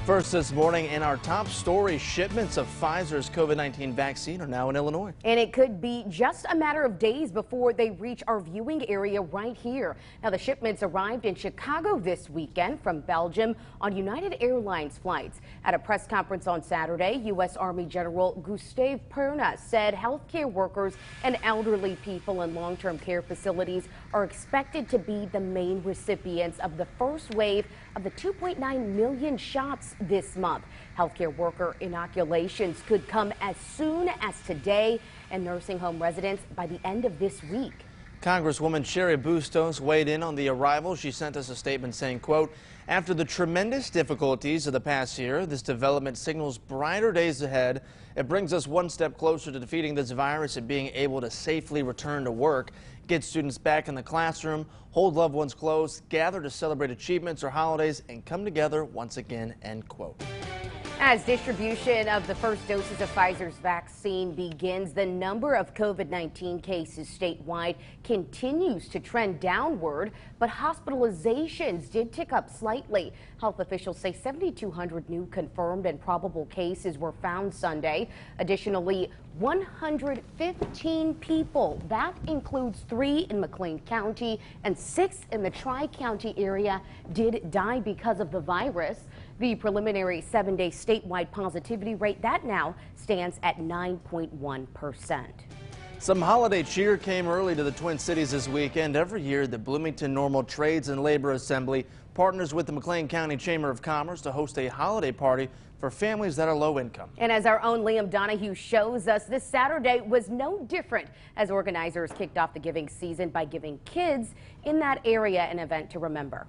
First this morning in our top story, shipments of Pfizer's COVID-19 vaccine are now in Illinois. And it could be just a matter of days before they reach our viewing area right here. Now, the shipments arrived in Chicago this weekend from Belgium on United Airlines flights. At a press conference on Saturday, U.S. Army General Gustave Perna said healthcare workers and elderly people in long-term care facilities are expected to be the main recipients of the first wave of the 2.9 million shots this month. Healthcare worker inoculations could come as soon as today, and nursing home residents by the end of this week. Congresswoman Sherry Bustos weighed in on the arrival. She sent us a statement saying, quote, "After the tremendous difficulties of the past year, this development signals brighter days ahead. It brings us one step closer to defeating this virus and being able to safely return to work, get students back in the classroom, hold loved ones close, gather to celebrate achievements or holidays, and come together once again," end quote. As distribution of the first doses of Pfizer's vaccine begins, the number of COVID-19 cases statewide continues to trend downward, but hospitalizations did tick up slightly. Health officials say 7,200 new confirmed and probable cases were found Sunday. Additionally, 115 people, that includes 3 in McLean County and 6 in the Tri-County area, did die because of the virus. The preliminary 7-day statewide positivity rate, that now stands at 9.1%. Some holiday cheer came early to the Twin Cities this weekend. Every year, the Bloomington Normal Trades and Labor Assembly partners with the McLean County Chamber of Commerce to host a holiday party for families that are low income. And as our own Liam Donahue shows us, this Saturday was no different as organizers kicked off the giving season by giving kids in that area an event to remember.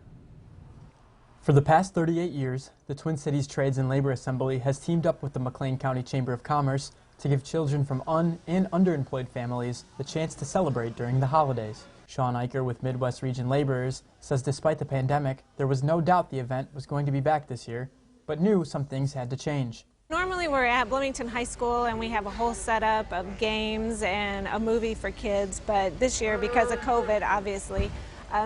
For the past 38 years, the Twin Cities Trades and Labor Assembly has teamed up with the McLean County Chamber of Commerce to give children from and underemployed families the chance to celebrate during the holidays. Sean Eicher with Midwest Region Laborers says despite the pandemic, there was no doubt the event was going to be back this year, but knew some things had to change. Normally we're at Bloomington High School and we have a whole setup of games and a movie for kids, but this year, because of COVID, obviously,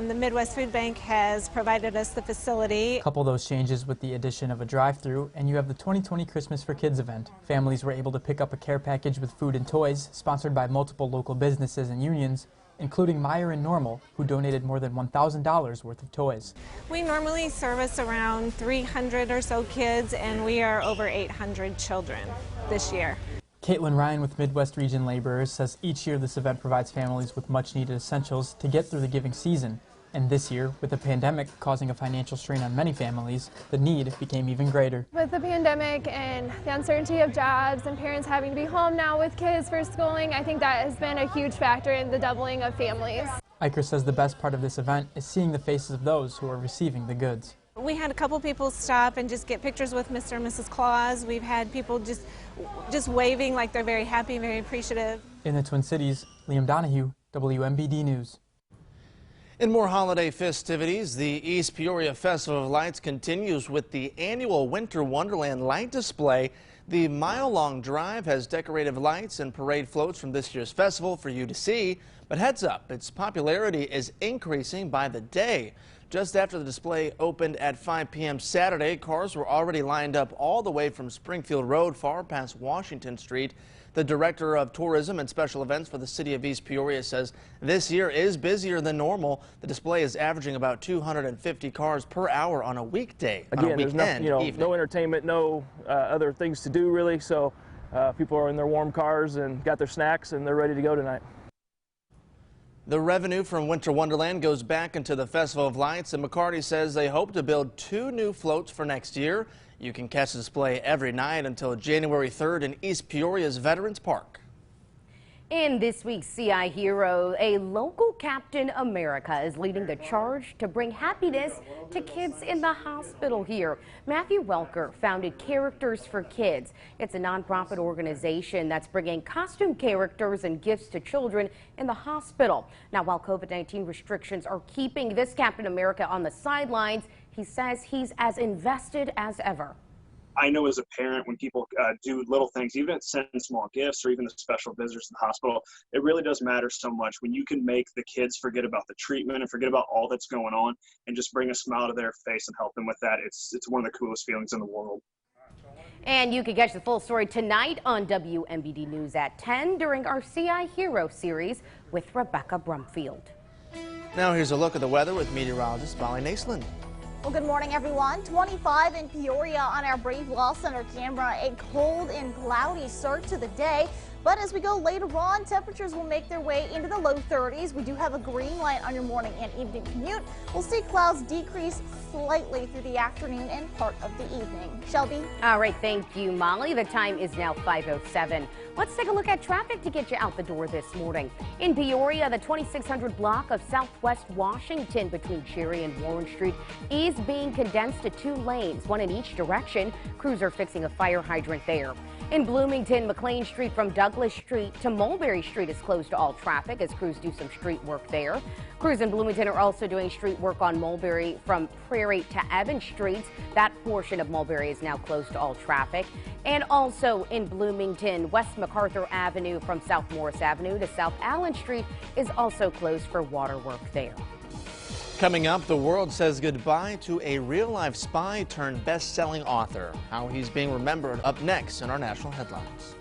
the Midwest Food Bank has provided us the facility. Couple those changes with the addition of a drive-through, and you have the 2020 Christmas for Kids event. Families were able to pick up a care package with food and toys, sponsored by multiple local businesses and unions, including Meyer and Normal, who donated more than $1,000 worth of toys. We normally service around 300 or so kids, and we are over 800 children this year. Caitlin Ryan with Midwest Region Laborers says each year this event provides families with much-needed essentials to get through the giving season. And this year, with the pandemic causing a financial strain on many families, the need became even greater. With the pandemic and the uncertainty of jobs and parents having to be home now with kids for schooling, I think that has been a huge factor in the doubling of families. Eicher says the best part of this event is seeing the faces of those who are receiving the goods. We had a couple people stop and just get pictures with Mr. and Mrs. Claus. We've had people just waving like they're very happy, very appreciative. In the Twin Cities, Liam Donahue, WMBD News. In more holiday festivities, the East Peoria Festival of Lights continues with the annual Winter Wonderland light display. The mile-long drive has decorative lights and parade floats from this year's festival for you to see. But heads up, its popularity is increasing by the day. Just after the display opened at 5 p.m. Saturday, cars were already lined up all the way from Springfield Road far past Washington Street. The director of tourism and special events for the city of East Peoria says this year is busier than normal. The display is averaging about 250 cars per hour on a weekday. Again, there's no entertainment, no other things to do really. So people are in their warm cars and got their snacks and they're ready to go tonight. The revenue from Winter Wonderland goes back into the Festival of Lights, and McCarty says they hope to build 2 new floats for next year. You can catch the display every night until January 3rd in East Peoria's Veterans Park. In this week's CI Hero, a local Captain America is leading the charge to bring happiness to kids in the hospital here. Matthew Welker founded Characters for Kids. It's a nonprofit organization that's bringing costume characters and gifts to children in the hospital. Now, while COVID-19 restrictions are keeping this Captain America on the sidelines, he says he's as invested as ever. I know as a parent, when people do little things, even send small gifts or even the special visitors to the hospital, it really does matter so much when you can make the kids forget about the treatment and forget about all that's going on and just bring a smile to their face and help them with that. It's one of the coolest feelings in the world. And you can catch the full story tonight on WMBD News at 10 during our CI Hero series with Rebecca Brumfield. Now here's a look at the weather with meteorologist Molly Naisland. Well, good morning, everyone. 25 in Peoria on our Brave Law Center camera. A cold and cloudy start to the day. But as we go later on, temperatures will make their way into the low 30s. We do have a green light on your morning and evening commute. We'll see clouds decrease slightly through the afternoon and part of the evening. Shelby? All right, thank you, Molly. The time is now 5:07. Let's take a look at traffic to get you out the door this morning. In Peoria, the 2600 block of Southwest Washington between Cherry and Warren Street is being condensed to 2 lanes, one in each direction. Crews are fixing a fire hydrant there. In Bloomington, McLean Street from Douglas Street to Mulberry Street is closed to all traffic as crews do some street work there. Crews in Bloomington are also doing street work on Mulberry from Prairie to Evans Streets. That portion of Mulberry is now closed to all traffic. And also in Bloomington, West MacArthur Avenue from South Morris Avenue to South Allen Street is also closed for water work there. Coming up, the world says goodbye to a real-life spy turned best-selling author. How he's being remembered up next in our national headlines.